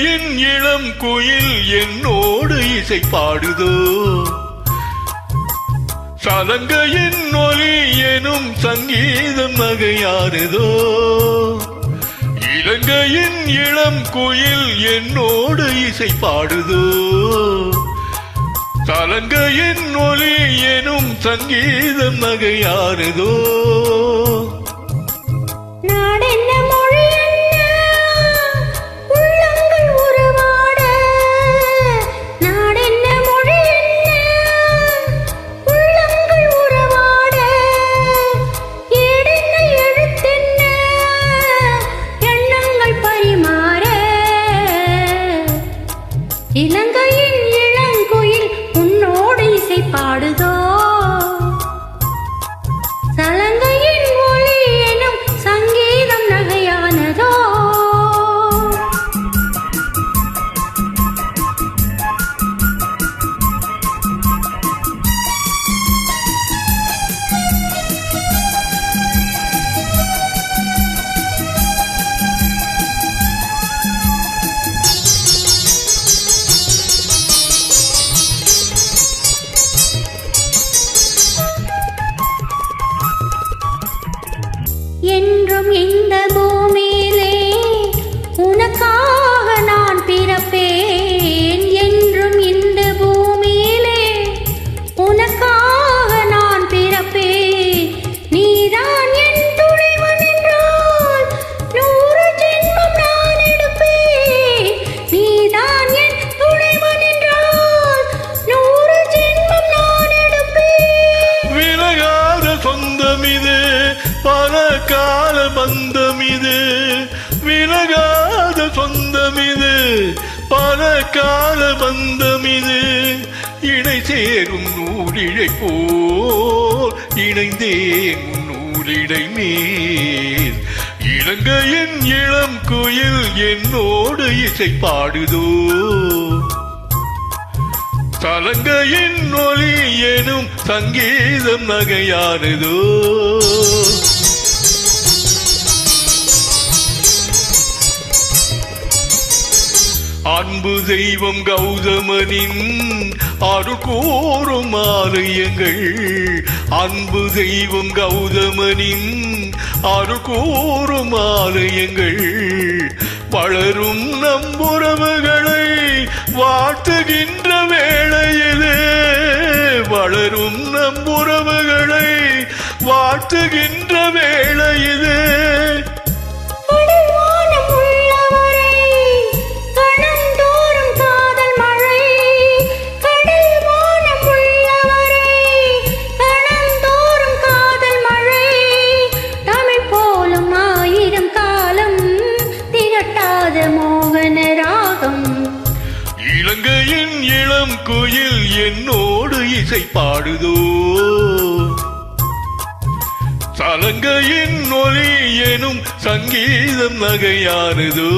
இலங்கையின் இளம் குயில் என்னோடு இசை பாடுதோ சலங்கையின் ஒலி எனும் சங்கீதம் நகையானதோ இலங்கையின் இளம் குயில் என்னோடு இசை பாடுதோ சலங்கையின் ஒலி எனும் சங்கீதம் நகையானதோ இலங்கையின் இளங்குயில் உன்னோடு இசை பாடுதோ சலங்கையின் ஒலி எனும் சங்கீதம் நகையானதோ என்றும் இந்த பூமியிலே உனக்காக நான் பிறப்பேன் என்றும் இந்த பூமியிலே உனக்காக நான் பிறப்பேன் நீதான் என் துணைவன் என்றால் 100 ஜென்மம் நான் எடுப்பேன் நீதான் என் துணைவன் என்றால் 100 ஜென்மம் நான் எடுப்பேன் விலகாத சொந்தம் இது பல கால பந்தம் இது விலகாத சொந்தம் இது பல கால பந்தம் இது இணை சேரும் நூலிழை போல் இணைந்தேன் நூலிழை மேல் இலங்கையின் இளம் குயில் என்னோடு இசை பாடுதோ சலங்கையின் ஒலி எனும் சங்கீதம் நகையானதோ அன்பு தெய்வம் கௌதமனின் அருகூறும் ஆலயங்கள் அன்பு தெய்வம் கௌதமனின் அருகூறும் ஆலயங்கள் வளரும் நம்புறவுகளை வாழ்த்துகின்ற வேளையிலே வளரும் நம்புறவுகளை வாழ்த்துகின்ற வேளையிலே இலங்கையின் இளம் குயில் என்னோடு இசை பாடுதோ சலங்கையின் ஒலி எனும் சங்கீதம் நகையானதோ